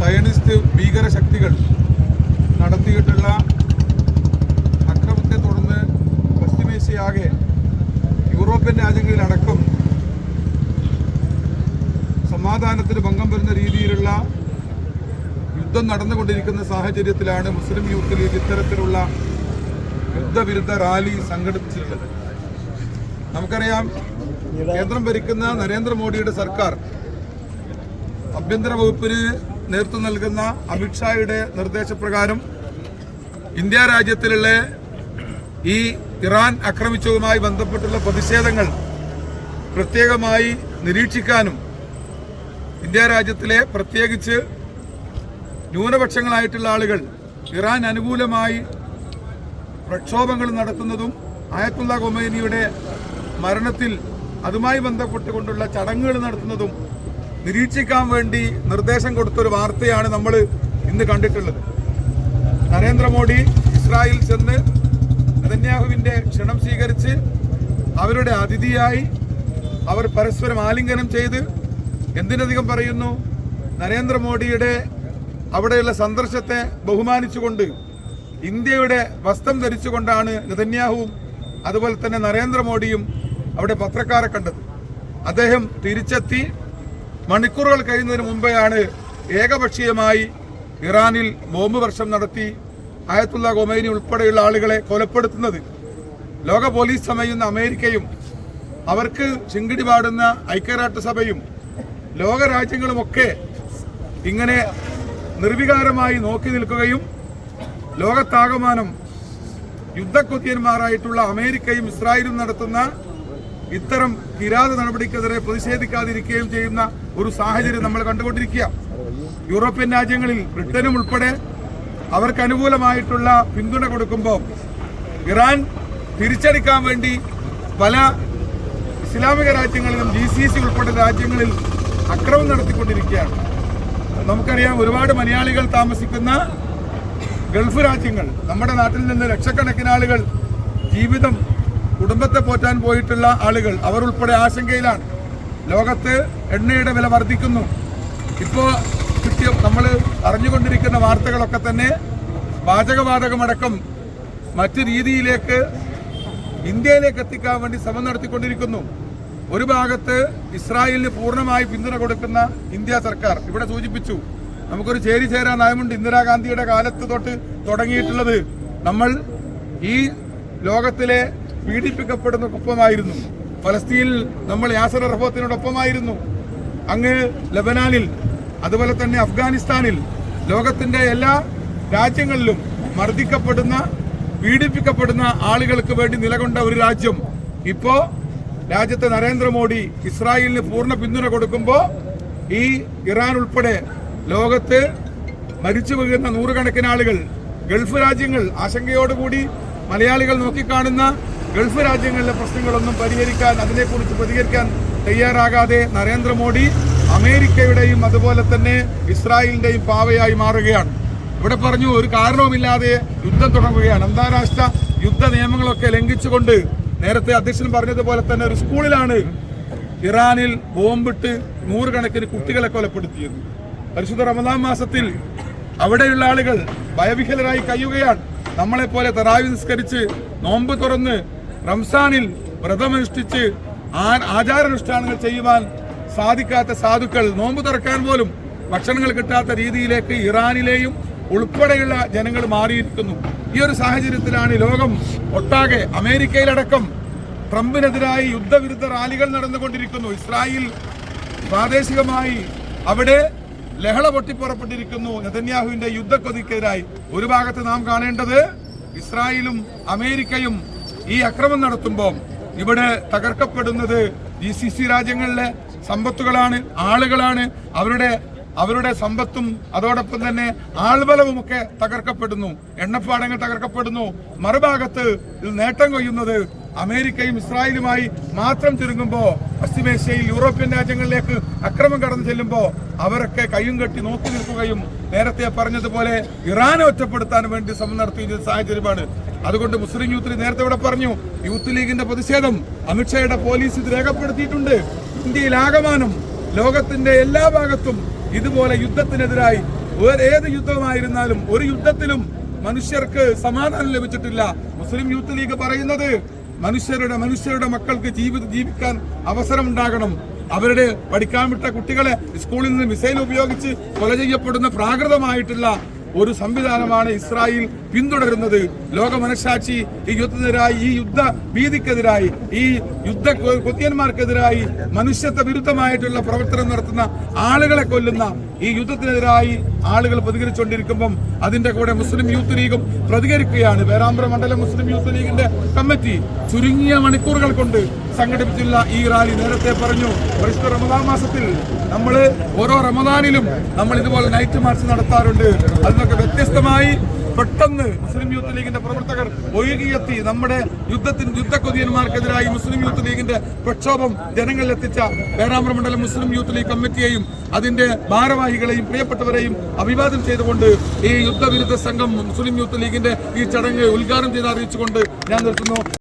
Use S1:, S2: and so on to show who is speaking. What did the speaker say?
S1: Zionist ഭീകര ശക്തികൾ നടത്തിയിട്ടുള്ള അക്രമത്തെ തുടർന്ന് പശ്ചിമേഷ്യയാകെ യൂറോപ്യൻ രാജ്യങ്ങളിലടക്കം സമാധാനത്തിന് ഭംഗം വരുന്ന രീതിയിലുള്ള യുദ്ധം നടന്നുകൊണ്ടിരിക്കുന്ന സാഹചര്യത്തിലാണ് മുസ്ലിം യൂത്ത് ലീഗ് ഇത്തരത്തിലുള്ള യുദ്ധവിരുദ്ധ റാലി സംഘടിപ്പിച്ചിട്ടുള്ളത്. നമുക്കറിയാം, കേന്ദ്രം ഭരിക്കുന്ന നരേന്ദ്രമോദിയുടെ സർക്കാർ ആഭ്യന്തര വകുപ്പിന് നേതൃത്വം നൽകുന്ന അമിത്ഷായുടെ നിർദ്ദേശപ്രകാരം ഇന്ത്യ രാജ്യത്തിലുള്ള ഈ ഇറാൻ ആക്രമിച്ചതുമായി ബന്ധപ്പെട്ടുള്ള പ്രതിഷേധങ്ങൾ പ്രത്യേകമായി നിരീക്ഷിക്കാനും ഇന്ത്യ രാജ്യത്തിലെ പ്രത്യേകിച്ച് ന്യൂനപക്ഷങ്ങളായിട്ടുള്ള ആളുകൾ ഇറാൻ അനുകൂലമായി പ്രക്ഷോഭങ്ങൾ നടത്തുന്നതും ആയത്തുള്ള ഖൊമൈനിയുടെ മരണത്തിൽ അതുമായി ബന്ധപ്പെട്ടുകൊണ്ടുള്ള ചടങ്ങുകൾ നടത്തുന്നതും നിരീക്ഷിക്കാൻ വേണ്ടി നിർദ്ദേശം കൊടുത്തൊരു വാർത്തയാണ് നമ്മൾ ഇന്ന് കണ്ടിട്ടുള്ളത്. നരേന്ദ്രമോദി ഇസ്രായേൽ ചെന്ന് നെതന്യാഹുവിൻ്റെ ക്ഷണം സ്വീകരിച്ച് അവരുടെ അതിഥിയായി അവർ പരസ്പരം ആലിംഗനം ചെയ്ത് എന്തിനധികം പറയുന്നു, നരേന്ദ്രമോദിയുടെ അവിടെയുള്ള സന്ദർശനത്തെ ബഹുമാനിച്ചുകൊണ്ട് ഇന്ത്യയുടെ വസ്ത്രം ധരിച്ചുകൊണ്ടാണ് നെതന്യാഹുവും അതുപോലെ തന്നെ നരേന്ദ്രമോദിയും അവിടെ പത്രക്കാരെ കണ്ടത്. അദ്ദേഹം തിരിച്ചെത്തി മണിക്കൂറുകൾ കഴിയുന്നതിന് മുമ്പെയാണ് ഏകപക്ഷീയമായി ഇറാനിൽ ബോംബ് വർഷം നടത്തി ആയത്തുള്ള ഖൊമൈനി ഉൾപ്പെടെയുള്ള ആളുകളെ കൊലപ്പെടുത്തുന്നത്. ലോക പോലീസ് ചമയുന്ന അമേരിക്കയും അവർക്ക് ചിങ്കിടി പാടുന്ന ഐക്യരാഷ്ട്രസഭയും ലോകരാജ്യങ്ങളുമൊക്കെ ഇങ്ങനെ നിർവികാരമായി നോക്കി നിൽക്കുകയും ലോകത്താകമാനം യുദ്ധക്കൊതിയന്മാരായിട്ടുള്ള അമേരിക്കയും ഇസ്രായേലും നടത്തുന്ന ഇത്തരം കിരാത നടപടിക്കെതിരെ പ്രതിഷേധിക്കാതിരിക്കുകയും ചെയ്യുന്ന ഒരു സാഹചര്യം നമ്മൾ കണ്ടുകൊണ്ടിരിക്കുക. യൂറോപ്യൻ രാജ്യങ്ങളിൽ ബ്രിട്ടനും ഉൾപ്പെടെ അവർക്ക് അനുകൂലമായിട്ടുള്ള പിന്തുണ കൊടുക്കുമ്പോൾ ഇറാൻ തിരിച്ചടിക്കാൻ വേണ്ടി പല ഇസ്ലാമിക രാജ്യങ്ങളിലും GCC ഉൾപ്പെടെ രാജ്യങ്ങളിൽ അക്രമം നടത്തിക്കൊണ്ടിരിക്കുകയാണ്. നമുക്കറിയാം, ഒരുപാട് മലയാളികൾ താമസിക്കുന്ന ഗൾഫ് രാജ്യങ്ങൾ, നമ്മുടെ നാട്ടിൽ നിന്ന് ലക്ഷക്കണക്കിന് ആളുകൾ ജീവിതം കുടുംബത്തെ പോറ്റാൻ പോയിട്ടുള്ള ആളുകൾ അവർ ഉൾപ്പെടെ ആശങ്കയിലാണ്. ലോകത്ത് എണ്ണയുടെ വില വർദ്ധിക്കുന്നു. ഇപ്പോൾ നമ്മൾ അറിഞ്ഞുകൊണ്ടിരിക്കുന്ന വാർത്തകളൊക്കെ തന്നെ പാചകവാതകമടക്കം മറ്റു രീതിയിലേക്ക് ഇന്ത്യയിലേക്ക് എത്തിക്കാൻ വേണ്ടി ശ്രമം നടത്തിക്കൊണ്ടിരിക്കുന്നു. ഒരു ഭാഗത്ത് ഇസ്രായേലിന് പൂർണ്ണമായി പിന്തുണ കൊടുക്കുന്ന ഇന്ത്യ സർക്കാർ, ഇവിടെ സൂചിപ്പിച്ചു നമുക്കൊരു ചേരി ചേരാ നയമുണ്ട് ഇന്ദിരാഗാന്ധിയുടെ കാലത്ത് തൊട്ട് തുടങ്ങിയിട്ടുള്ളത്. നമ്മൾ ഈ ലോകത്തിലെ പീഡിപ്പിക്കപ്പെടുന്നതിനൊപ്പമായിരുന്നു. ഫലസ്തീനിൽ നമ്മൾ യാസർ അറഫത്തിനോടൊപ്പമായിരുന്നു. അങ്ങ് ലബനാനിൽ, അതുപോലെ തന്നെ അഫ്ഗാനിസ്ഥാനിൽ, ലോകത്തിന്റെ എല്ലാ രാജ്യങ്ങളിലും മർദ്ദിക്കപ്പെടുന്ന പീഡിപ്പിക്കപ്പെടുന്ന ആളുകൾക്ക് വേണ്ടി നിലകൊണ്ട ഒരു രാജ്യം ഇപ്പോ രാജ്യത്തെ നരേന്ദ്രമോദി ഇസ്രായേലിന് പൂർണ്ണ പിന്തുണ കൊടുക്കുമ്പോൾ ഈ ഇറാൻ ഉൾപ്പെടെ ലോകത്ത് മരിച്ചു വീഴുന്ന നൂറുകണക്കിന് ആളുകൾ, ഗൾഫ് രാജ്യങ്ങൾ ആശങ്കയോടുകൂടി മലയാളികൾ നോക്കിക്കാണുന്ന ഗൾഫ് രാജ്യങ്ങളിലെ പ്രശ്നങ്ങളൊന്നും പരിഹരിക്കാൻ, അതിനെക്കുറിച്ച് പ്രതികരിക്കാൻ തയ്യാറാകാതെ നരേന്ദ്രമോദി അമേരിക്കയുടെയും അതുപോലെ തന്നെ ഇസ്രായേലിന്റെയും പാവയായി മാറുകയാണ്. ഇവിടെ പറഞ്ഞു, ഒരു കാരണവുമില്ലാതെ യുദ്ധം തുടങ്ങുകയാണ്. അന്താരാഷ്ട്ര യുദ്ധ നിയമങ്ങളൊക്കെ ലംഘിച്ചുകൊണ്ട് നേരത്തെ അധ്യക്ഷൻ പറഞ്ഞതുപോലെ തന്നെ ഒരു സ്കൂളിലാണ് ഇറാനിൽ ബോംബിട്ട് നൂറുകണക്കിന് കുട്ടികളെ കൊലപ്പെടുത്തിയത്. പരിശുദ്ധ റമദാൻ മാസത്തിൽ അവിടെയുള്ള ആളുകൾ ഭയവിഹലരായി കഴിയുകയാണ്. നമ്മളെപ്പോലെ തറാവി നിസ്കരിച്ച് നോമ്പ് തുറന്ന് റംസാനിൽ വ്രതമനുഷ്ഠിച്ച് ആചാരാനുഷ്ഠാനങ്ങൾ ചെയ്യുവാൻ സാധിക്കാത്ത സാധുക്കൾ നോമ്പ് തുറക്കാൻ പോലും ഭക്ഷണങ്ങൾ കിട്ടാത്ത രീതിയിലേക്ക് ഇറാനിലെയും ഉൾപ്പെടെയുള്ള ജനങ്ങൾ മാറിയിരിക്കുന്നു. ഈ ഒരു സാഹചര്യത്തിലാണ് ലോകം ഒട്ടാകെ, അമേരിക്കയിലടക്കം ട്രംപിനെതിരായി യുദ്ധവിരുദ്ധ റാലികൾ നടന്നുകൊണ്ടിരിക്കുന്നു. ഇസ്രായേൽ പ്രാദേശികമായി അവിടെ ലഹള പൊട്ടിപ്പുറപ്പെട്ടിരിക്കുന്നു നെതന്യാഹുവിന്റെ യുദ്ധക്കൊതിക്കെതിരായി. ഒരു ഭാഗത്ത് നാം കാണേണ്ടത് ഇസ്രായേലും അമേരിക്കയും ഈ അക്രമം നടത്തുമ്പോൾ ഇവിടെ തകർക്കപ്പെടുന്നത് GCC രാജ്യങ്ങളിലെ സമ്പത്തുകളാണ്, ആളുകളാണ്. അവരുടെ സമ്പത്തും അതോടൊപ്പം തന്നെ ആൾബലവുമൊക്കെ തകർക്കപ്പെടുന്നു, എണ്ണപ്പാടങ്ങൾ തകർക്കപ്പെടുന്നു. മറുഭാഗത്ത് ഇതിൽ നേട്ടം കൊയ്യുന്നത് അമേരിക്കയും ഇസ്രായേലുമായി മാത്രം ചുരുങ്ങുമ്പോൾ പശ്ചിമേഷ്യയിൽ യൂറോപ്യൻ രാജ്യങ്ങളിലേക്ക് അക്രമം കടന്നു ചെല്ലുമ്പോൾ അവരൊക്കെ കയ്യും കെട്ടി നോക്കി നിൽക്കുകയും നേരത്തെ പറഞ്ഞതുപോലെ ഇറാനെ ഒറ്റപ്പെടുത്താൻ വേണ്ടി ശ്രമം നടത്തിയ സാഹചര്യമാണ്. അതുകൊണ്ട് മുസ്ലിം യൂത്ത് ലീഗ് നേരത്തെ ഇവിടെ പറഞ്ഞു, യൂത്ത് ലീഗിന്റെ പ്രതിഷേധം അമിത്ഷായുടെ പോലീസ് ഇത് രേഖപ്പെടുത്തിയിട്ടുണ്ട്. ഇന്ത്യയിൽ ആകമാനം ലോകത്തിന്റെ എല്ലാ ഭാഗത്തും ഇതുപോലെ യുദ്ധത്തിനെതിരായി ഏത് യുദ്ധമായിരുന്നാലും ഒരു യുദ്ധത്തിലും മനുഷ്യർക്ക് സമാധാനം ലഭിച്ചിട്ടില്ല. മുസ്ലിം യൂത്ത് ലീഗ് പറയുന്നത് മനുഷ്യരുടെ മക്കൾക്ക് ജീവിക്കാൻ അവസരം ഉണ്ടാകണം. അവരുടെ പഠിക്കാൻ വിട്ട കുട്ടികളെ സ്കൂളിൽ നിന്ന് മിസൈൽ ഉപയോഗിച്ച് കൊല ചെയ്യപ്പെടുന്ന പ്രാകൃതമായിട്ടുള്ള ഒരു സംവിധാനമാണ് ഇസ്രായേൽ പിന്തുടരുന്നത്. ലോക മനഃസാക്ഷി ഈ യുദ്ധത്തിനെതിരായി, ഈ യുദ്ധ ഭീതിക്കെതിരായി, ഈ യുദ്ധ കൊത്തിയന്മാർക്കെതിരായി മനുഷ്യത്വ വിരുദ്ധമായിട്ടുള്ള പ്രവർത്തനം നടത്തുന്ന ആളുകളെ കൊല്ലുന്ന ഈ യുദ്ധത്തിനെതിരായി ആളുകൾ പ്രതികരിച്ചുകൊണ്ടിരിക്കുമ്പം അതിന്റെ കൂടെ മുസ്ലിം യൂത്ത് ലീഗും പ്രതികരിക്കുകയാണ്. പേരാമ്പ്ര മണ്ഡലം മുസ്ലിം യൂത്ത് ലീഗിന്റെ കമ്മിറ്റി ചുരുങ്ങിയ മണിക്കൂറുകൾ കൊണ്ട് സംഘടിപ്പിച്ചുള്ള ഈ റാലി നേരത്തെ പറഞ്ഞു, പരിശുദ്ധ റമദാൻ മാസത്തിൽ നമ്മൾ ഓരോ റമദാനിലും നമ്മൾ ഇതുപോലെ നൈറ്റ് മാർച്ച് നടത്താറുണ്ട്. അതിനൊക്കെ വ്യത്യസ്തമായി പെട്ടെന്ന് മുസ്ലിം യൂത്ത് ലീഗിന്റെ പ്രവർത്തകർ ഒഴുകിയെത്തി നമ്മുടെ യുദ്ധക്കൊതിയന്മാർക്കെതിരായി മുസ്ലിം യൂത്ത് ലീഗിന്റെ പ്രക്ഷോഭം ജനങ്ങളിൽ എത്തിച്ച പേരാമ്പ്ര മണ്ഡലം മുസ്ലിം യൂത്ത് ലീഗ് കമ്മിറ്റിയെയും അതിന്റെ ഭാരവാഹികളെയും പ്രിയപ്പെട്ടവരെയും അഭിവാദ്യം ചെയ്തുകൊണ്ട് ഈ യുദ്ധവിരുദ്ധ സംഘം മുസ്ലിം യൂത്ത് ലീഗിന്റെ ഈ ചടങ്ങ് ഉദ്ഘാടനം ചെയ്ത് അറിയിച്ചുകൊണ്ട് ഞാൻ നിർത്തുന്നു.